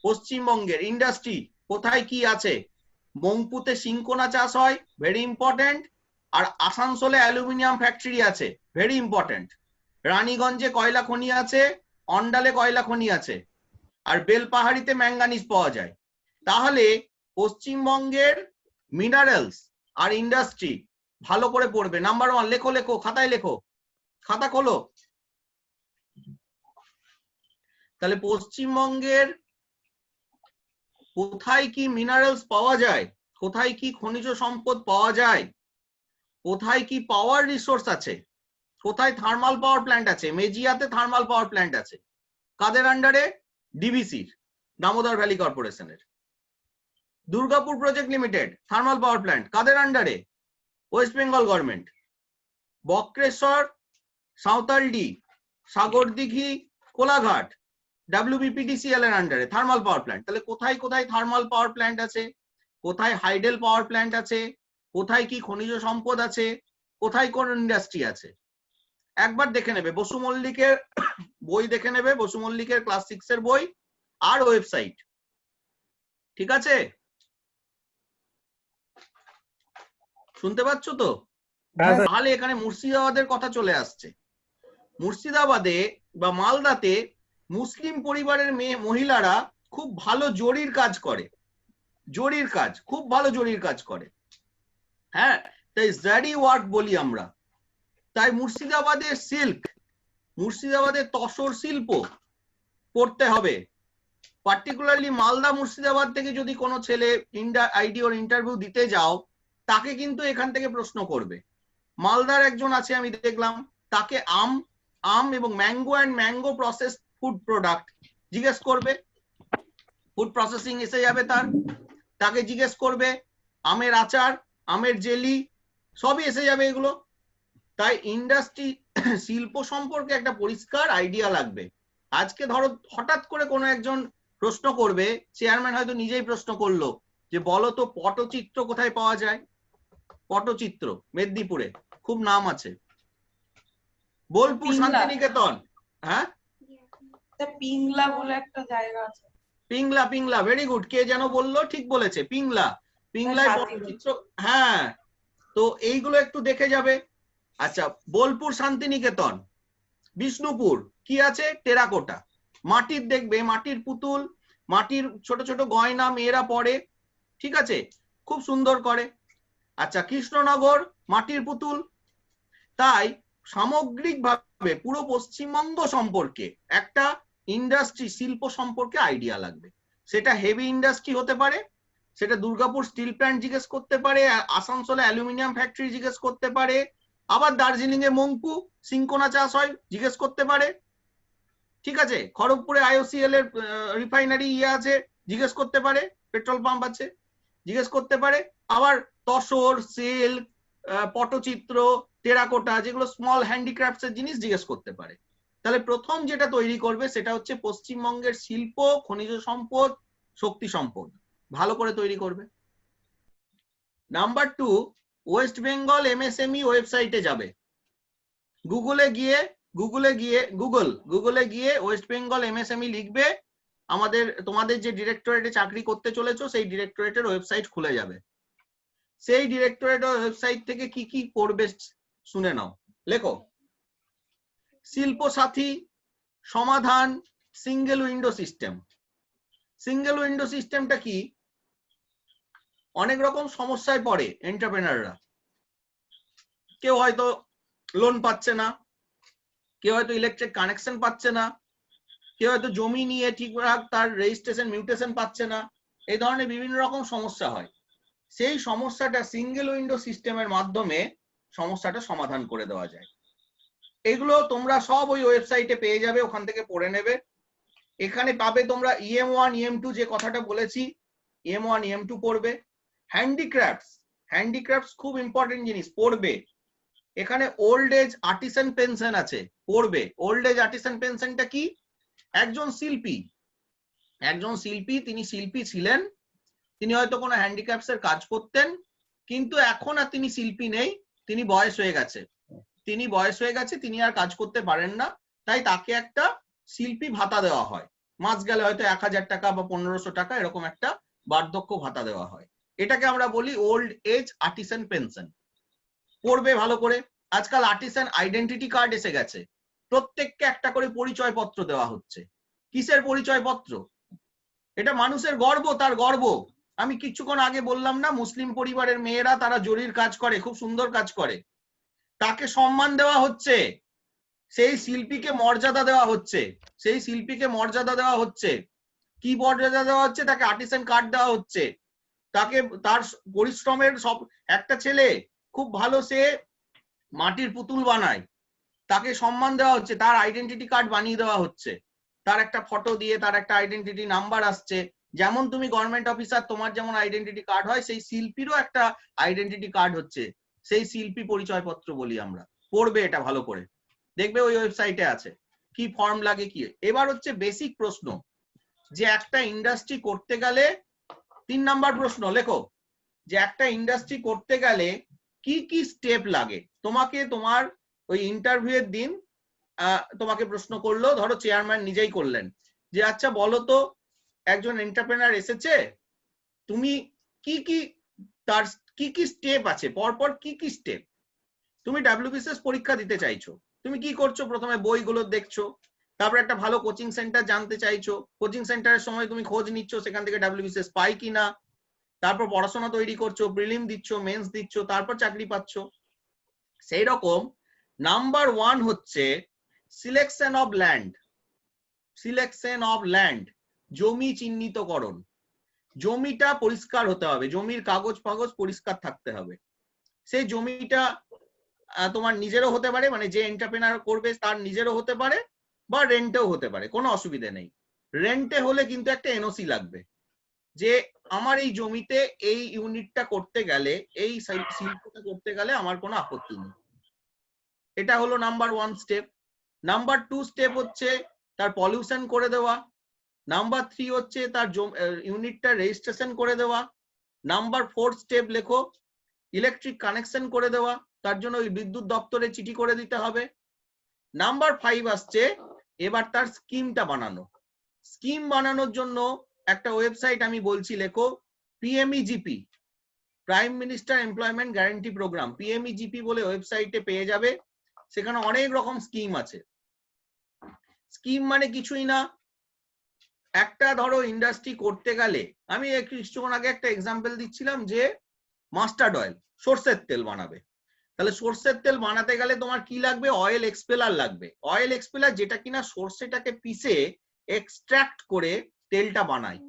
পশ্চিমবঙ্গের ইন্ডাস্ট্রি কোথায় কি আছে? মংপুতে সিংকোনা চাষ হয়, ভেরি ইম্পর্টেন্ট। আর আসানসোলে অ্যালুমিনিয়াম ফ্যাক্টরি আছে, ভেরি ইম্পর্টেন্ট। রানীগঞ্জে কয়লা খনি আছে, অন্ডালে কয়লা খনি আছে, আর বেলপাহাড়িতে ম্যাঙ্গানিজ পাওয়া যায়। তাহলে পশ্চিমবঙ্গের মিনারেলস আর ইন্ডাস্ট্রি ভালো করে পড়বে। নাম্বার 1 লেখো, লেখো, খাতায় লেখো, খাতা খোলো। তাহলে পশ্চিমবঙ্গের কোথায় কি মিনারেলস পাওয়া যায়, কোথায় কি খনিজ সম্পদ পাওয়া যায়, কোথায় কি পাওয়ার রিসোর্স আছে, কোথায় থার্মাল পাওয়ার প্ল্যান্ট আছে। মেজিয়াতে থার্মাল পাওয়ার প্ল্যান্ট আছে, কাদের আন্ডারে? ডিভিসির, দামোদর ভ্যালি কর্পোরেশনের। Durgapur project limited thermal power plant কাদের আন্ডারে? West Bengal government. Bakreshwar, Santaldih, Sagardighi, Kolaghat WBPDCL এর আন্ডারে থার্মাল পাওয়ার প্ল্যান্ট। তাহলে কোথায় কোথায় থার্মাল পাওয়ার প্ল্যান্ট আছে, কোথায় হাইডেল পাওয়ার প্ল্যান্ট আছে, কোথায় কি খনিজ সম্পদ আছে, কোথায় কোন ইন্ডাস্ট্রি আছে, একবার দেখে নেবে। বসু মল্লিকের বই দেখে নেবে, বসু মল্লিকের ক্লাস 6 এর বই আর ওয়েবসাইট। ঠিক আছে, শুনতে পাচ্ছ তো? হ্যাঁ স্যার। তাহলে এখানে মুর্শিদাবাদের কথা চলে আসছে। মুর্শিদাবাদে বা মালদাতে মুসলিম পরিবারের মহিলারা খুব ভালো জরির কাজ করে, জরির কাজ, খুব ভালো জরির কাজ করে। হ্যাঁ, তাই জারি ওয়ার্ক বলি আমরা। তাই মুর্শিদাবাদের সিল্ক, মুর্শিদাবাদের তসর শিল্প করতে হবে। পার্টিকুলারলি মালদা মুর্শিদাবাদ থেকে যদি কোনো ছেলে আইডিওর ইন্টারভিউ দিতে যাও, তাকে কিন্তু এখান থেকে প্রশ্ন করবে। মালদার একজন আছে আমি দেখলাম, তাকে আম এবং mango and mango process food product জিজ্ঞেস করবে, ফুড প্রসেসিং এসে যাবে তার, তাকে জিজ্ঞেস করবে আমের আচার, আমের জেলি, সবই এসে যাবে এগুলো। তাই ইন্ডাস্ট্রি শিল্প সম্পর্কে একটা পরিষ্কার আইডিয়া লাগবে। আজকে ধরো হঠাৎ করে কোনো একজন প্রশ্ন করবে, চেয়ারম্যান হয়তো নিজেই প্রশ্ন করলো যে বলো তো পটচিত্র কোথায় পাওয়া যায়। পটচিত্র মেদিনীপুরে খুব নাম আছে, বোলপুর শান্তিনিকেতন। হ্যাঁ, পিংলা বলে একটা জায়গা আছে। Pingla, Pingla, very good. কে যেন বললো, ঠিক বলেছে, পিংলা, পিংলায় পটচিত্র। হ্যাঁ, তো এইগুলো একটু দেখে যাবে। আচ্ছা, বোলপুর শান্তিনিকেতন, বিষ্ণুপুর কি আছে, টেরাকোটা, মাটির দেখবে, মাটির পুতুল, মাটির ছোট ছোট গয়না মেয়েরা পরে, ঠিক আছে, খুব সুন্দর করে। আচ্ছা, কৃষ্ণনগর মাটির পুতুল। তাই সামগ্রিকভাবে পুরো পশ্চিমবঙ্গ সম্পর্কে একটা ইন্ডাস্ট্রি শিল্প সম্পর্কে আইডিয়া লাগবে। সেটা হেভি ইন্ডাস্ট্রি হতে পারে, সেটা দুর্গাপুর স্টিল প্ল্যান্ট জিজ্ঞেস করতে পারে, আসানসোলে অ্যালুমিনিয়াম ফ্যাক্টরি জিজ্ঞেস করতে পারে, আবার দার্জিলিং এ মঙ্কু সিঙ্কোনা চাষ হয় জিজ্ঞেস করতে পারে, ঠিক আছে, খড়গপুরে IOCL এর রিফাইনারি আছে জিজ্ঞেস করতে পারে, পেট্রোল পাম্প আছে জিজ্ঞেস করতে পারে, আবার তসর, সিল্ক, পটচিত্র, টেরাকোটা, যেগুলো স্মল হ্যান্ডিক্রাফটস এর জিনিস জিজ্ঞেস করতে পারে। তাহলে প্রথম যেটা তৈরি করবে সেটা হচ্ছে পশ্চিমবঙ্গের শিল্প, খনিজ সম্পদ, শক্তি সম্পদ ভালো করে তৈরি করবে। নাম্বার 2, ওয়েস্ট বেঙ্গল MSME ওয়েবসাইটে যাবে, গুগলে গিয়ে ওয়েস্ট বেঙ্গল MSME লিখবে, তোমাদের যে ডিরেক্টরেটে চাকরি করতে চলেছো সেই ডিরেক্টরেটের ওয়েবসাইট খুলে যাবে। সেই ডিরেক্টরেটের ওয়েবসাইট থেকে কি কি করবে শুনে নাও। লেখো শিল্প সাথী সমাধান single window system. Single window সিস্টেমটা কি? অনেক রকম সমস্যায় পড়ে এন্টারপ্রেনাররা। কেউ হয়তো লোন পাচ্ছে না, কেউ হয়তো ইলেকট্রিক কানেকশন পাচ্ছে না, কেউ হয়তো জমি নিয়ে ঠিকঠাক তার রেজিস্ট্রেশন মিউটেশন পাচ্ছে না, এই ধরনের বিভিন্ন রকম সমস্যা হয়। সেই সমস্যাটা সিঙ্গেল উইন্ডো সিস্টেমের মাধ্যমে সমস্যাটা সমাধান করে দেওয়া যায়। এগুলো তোমরা সব ওই ওয়েবসাইটে পেয়ে যাবে, ওখান থেকে পড়ে নেবে। এখানে পাবে তোমরা EM1 EM2 যে কথাটা বলেছি, EM1 EM2 পড়বে। হ্যান্ডিক্রাফটস খুব ইম্পর্টেন্ট জিনিস, পড়বে। এখানে ওল্ড এজ আর্টিসান পেনশন আছে, পড়বে। ওল্ড এজ আর্টিসান পেনশনটা কি? একজন শিল্পী, তিনি শিল্পী ছিলেন, তিনি হয়তো কোনো হ্যান্ডিক্রাফটস এর কাজ করতেন, কিন্তু এখন আর তিনি শিল্পী নেই, তিনি বয়স হয়ে গেছে, তিনি আর কাজ করতে পারেন না, তাই তাকে একটা শিল্পী ভাতা দেওয়া হয়। মাস গেলে হয়তো 1000 টাকা বা 1500 টাকা এরকম একটা বার্ধক্য ভাতা দেওয়া হয়। এটাকে আমরা বলি ওল্ড এজ আর্টিসান পেনশন। পড়বে ভালো করে। আজকাল আর্টিসান আইডেন্টিটি কার্ড এসে গেছে, প্রত্যেককে একটা করে পরিচয় পত্র দেওয়া হচ্ছে। কিসের পরিচয় পত্র? এটা মানুষের গর্ব, তার গর্ব। আমি কিছুক্ষণ আগে বললাম না, মুসলিম পরিবারের মেয়েরা তারা জরির কাজ করে, খুব সুন্দর কাজ করে, তাকে সম্মান দেওয়া হচ্ছে, সেই শিল্পীকে মর্যাদা দেওয়া হচ্ছে, কি মর্যাদা দেওয়া হচ্ছে? তাকে আর্টিসান কার্ড দেওয়া হচ্ছে, তাকে তার পরিশ্রমের সব। একটা ছেলে খুব ভালো, সে মাটির পুতুল বানায়, তাকে সম্মান দেওয়া হচ্ছে, তার আইডেন্টিটি কার্ড বানিয়ে দেওয়া হচ্ছে, তার একটা ফটো দিয়ে তার একটা আইডেন্টিটি নাম্বার আসছে। যেমন তুমি গভর্নমেন্ট অফিসার, তোমার যেমন আইডেন্টিটি কার্ড হয়, সেই শিল্পীরও একটা আইডেন্টিটি কার্ড হচ্ছে, সেই শিল্পী পরিচয়পত্র বলি আমরা। পড়বে এটা ভালো করে, দেখবে ওই ওয়েবসাইটে আছে কি ফর্ম লাগে কি। এবার হচ্ছে বেসিক প্রশ্ন, যে একটা ইন্ডাস্ট্রি করতে গেলে 3 নাম্বার প্রশ্ন লেখো, যে একটা ইন্ডাস্ট্রি করতে গেলে কি কি স্টেপ লাগে। তোমাকে তোমার ওই ইন্টারভিউ এর দিন তোমাকে প্রশ্ন করলো, ধরো চেয়ারম্যান নিজেই করলেন, যে আচ্ছা বলো তো একজন এন্টারপ্রেনার এসেছে, তুমি কি কি তার কি কি স্টেপ আছে, পরপর কি কি স্টেপ। তুমি WBCS পরীক্ষা দিতে চাইছো, তুমি কি করছো, প্রথমে বইগুলো দেখছো, তারপর একটা ভালো কোচিং সেন্টার জানতে চাইছো, কোচিং সেন্টারের সময় তুমি খোঁজ নিচ্ছ সেখান থেকে WBCS পাই কিনা, তারপর পড়াশোনা তৈরি করছো, প্রিলিম দিচ্ছ, মেন্স দিচ্ছ, তারপর চাকরি পাচ্ছ। সেই রকম নাম্বার 1 হচ্ছে selection of land. Selection of land, জমি চিহ্নিতকরণ। জমিটা পরিষ্কার হতে হবে, জমির কাগজ ফাগজ পরিষ্কার থাকতে হবে। সেই জমিটা তোমার নিজেরও হতে পারে, মানে যে এন্টারপ্রেনার করবে তার নিজেরও হতে পারে, বা রেন্টেও হতে পারে, কোনো অসুবিধা নেই। রেন্টে হলে কিন্তু একটা এনওসি লাগবে, যে আমার এই জমিতে এই ইউনিটটা করতে গেলে, এই শিল্পটা করতে গেলে আমার কোনো আপত্তি নেই। এটা হলো নাম্বার 1 স্টেপ। নাম্বার 2 স্টেপ হচ্ছে তার পলিউশন করে দেওয়া। নাম্বার 3 হচ্ছে তার ইউনিটটা রেজিস্ট্রেশন করে দেওয়া। নাম্বার 4 স্টেপ লেখো, ইলেকট্রিক কানেকশন করে দেওয়া, তার জন্য ওই বিদ্যুৎ দপ্তরে চিঠি করে দিতে হবে। নাম্বার 5 আসছে এবার তার স্কিমটা বানানো। স্কিম বানানোর জন্য একটা ওয়েবসাইট আমি বলছি, লেখো PMEGP, prime minister employment guarantee programme. PMEGP বলে ওয়েবসাইটে পেয়ে যাবে, সেখানে অনেক রকম স্কিম আছে। স্কিম মানে কিছুই না, একটা ধরো ইন্ডাস্ট্রি করতে গেলে, আমি কিছুক্ষণ আগে একটা এক্সাম্পল দিচ্ছিলাম যে মাস্টার্ড অয়েল, সর্ষের তেল বানাবে, তাহলে সর্ষের তেল বানাতে গেলে তোমার কি লাগবে, অয়েল এক্সপেলার লাগবে। অয়েল এক্সপেলার যেটা কিনা সর্ষেটাকে পিষে এক্সট্রাক্ট করে তেলটা বানায়,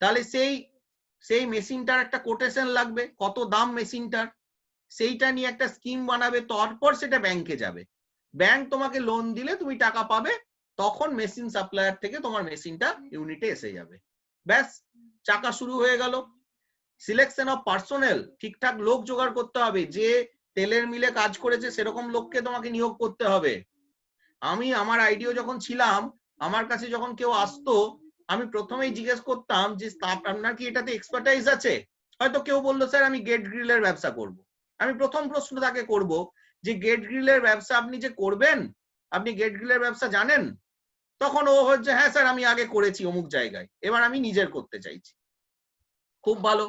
তাহলে সেই মেশিনটার একটা কোটেশন লাগবে, কত দাম মেশিনটার, সেইটা নিয়ে একটা স্কিম বানাবে, তারপর সেটা ব্যাংকে যাবে। ব্যাংক তোমাকে লোন দিলে তুমি টাকা পাবে, তখন মেশিন সাপ্লায়ার থেকে তোমার মেশিনটা ইউনিটে এসে যাবে। ব্যাস, চাকা শুরু হয়ে গেল। সিলেকশন অফ পার্সোনেল, ঠিকঠাক লোক জোগাড় করতে হবে, যে তেলের মিলে কাজ করেছে সেরকম লোককে তোমাকে নিয়োগ করতে হবে। আমি আমার আইডিও যখন ছিলাম, আমার কাছে যখন কেউ আসতো, আমি প্রথমেই জিজ্ঞেস করতাম যে আপনার কি এটাতে এক্সপার্টাইজ আছে। হয়তো কেউ বললো স্যার আমি গেট গ্রিলের ব্যবসা করব, আমি প্রথম প্রশ্ন তাকে করব যে গেট গ্রিলের ব্যবসা আপনি যে করবেন, আপনি গেট গ্রিলের ব্যবসা জানেন? তখন ও হচ্ছে হ্যাঁ স্যার আমি আগে করেছি অমুক জায়গায়, এবার আমি নিজের করতে চাইছি। খুব ভালো।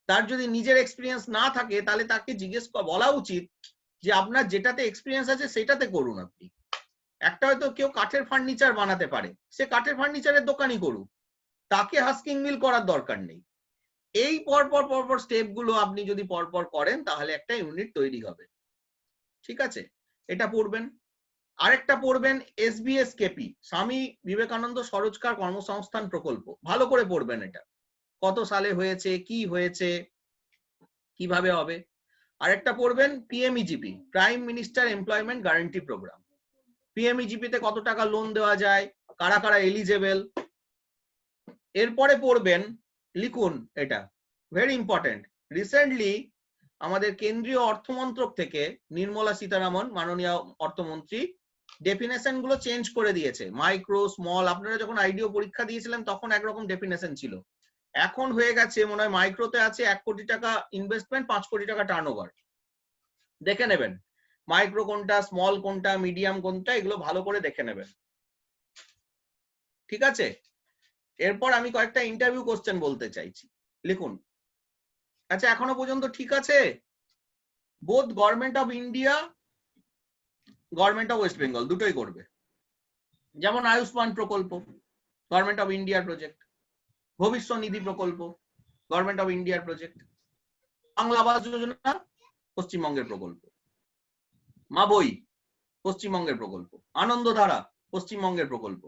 তার যদি নিজের এক্সপিরিয়েন্স না থাকে, তাহলে তাকে জিজ্ঞেস বলা উচিত যে আপনার যেটাতে এক্সপিরিয়েন্স আছে সেটাতে করুন। আপনি একটা হয়তো কেউ কাঠের ফার্নিচার বানাতে পারে, সে কাঠের ফার্নিচারের দোকানই করুক, তাকে হাস্কিং মিল করার দরকার নেই। এই পরপর পরপর স্টেপ গুলো আপনি যদি পরপর করেন, তাহলে একটা ইউনিট তৈরি হবে। ঠিক আছে, এটা পড়বেন। আরেকটা পড়বেন SBSKP, স্বামী বিবেকানন্দ স্বরোজগার কর্মসংস্থান প্রকল্প। ভালো করে পড়বেন এটা, কত সালে হয়েছে, কি হয়েছে, কিভাবে হবে। আরেকটা পড়বেন PMEGP, prime minister employment guarantee programme. PMEGP তে কত টাকা লোন দেওয়া যায়, কারা কারা এলিজেবল। এরপরে পড়বেন, লিখুন এটা ভেরি ইম্পর্টেন্ট, রিসেন্টলি আমাদের কেন্দ্রীয় অর্থমন্ত্রক থেকে নির্মলা সীতারামন মাননীয় অর্থমন্ত্রী ডেফিনেশন গুলো চেঞ্জ করে দিয়েছে। মাইক্রো স্মল, আপনারা যখন আইডিও পরীক্ষা দিয়েছিলেন তখন একরকম ডেফিনেশন ছিল, এখন হয়ে গেছে মনে হয় মাইক্রোতে আছে 1 কোটি টাকা ইনভেস্টমেন্ট, 5 কোটি টাকা টার্নওভার। দেখে নেবেন মাইক্রো কোনটা, স্মল কোনটা, মিডিয়াম কোনটা, এগুলো ভালো করে দেখে নেবেন। ঠিক আছে, এরপর আমি কয়েকটা ইন্টারভিউ কোশ্চেন বলতে চাইছি, লিখুন। আচ্ছা এখনো পর্যন্ত ঠিক আছে? Both government of India, government of West Bengal দুটোই করবে। যেমন আয়ুষ্মান প্রকল্প, গভর্নমেন্ট অফ ইন্ডিয়ার প্রজেক্ট। ভবিষ্যৎ নিধি প্রকল্প, গভর্নমেন্ট অফ ইন্ডিয়ার প্রজেক্ট। বাংলা আবাস যোজনা, পশ্চিমবঙ্গের প্রকল্প। মা বই, পশ্চিমবঙ্গের প্রকল্প। আনন্দধারা, পশ্চিমবঙ্গের প্রকল্প।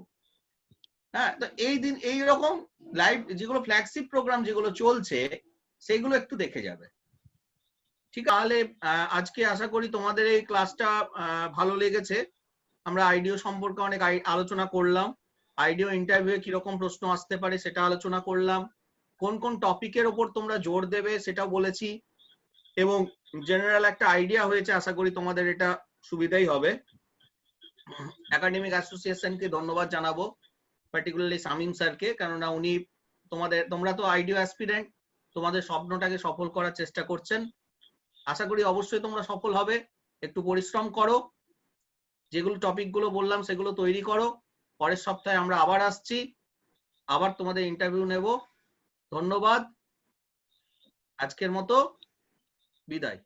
হ্যাঁ, তো এই দিন এইরকম লাইভ যেগুলো ফ্ল্যাগশিপ প্রোগ্রাম যেগুলো চলছে, সেগুলো একটু দেখে যাবে। ঠিক, তাহলে আজকে আশা করি তোমাদের এই ক্লাসটা ভালো লেগেছে। আমরা আইডিও সম্পর্কে অনেক আলোচনা করলাম, আইডিও ইন্টারভিউ কিরকম প্রশ্ন আসতে পারে সেটা আলোচনা করলাম, কোন কোন টপিকের ওপর তোমরা জোর দেবে সেটাও বলেছি, এবং জেনারেল একটা আইডিয়া হয়েছে। আশা করি তোমাদের এটা সুবিধাই হবে। একাডেমিক অ্যাসোসিয়েশনকে ধন্যবাদ জানাবো, পার্টিকুলারলি শামীম স্যারকে, কেননা উনি তোমরা তো আইডিও অ্যাসপিরেন্ট, তোমাদের স্বপ্নটাকে সফল করার চেষ্টা করছেন। আশা করি অবশ্যই তোমরা সফল হবে। একটু পরিশ্রম করো, যেগুলো টপিকগুলো বললাম সেগুলো তৈরি করো। পরের সপ্তাহে আমরা আবার আসছি, আবার তোমাদের ইন্টারভিউ নেব। ধন্যবাদ, আজকের মতো বিদায়।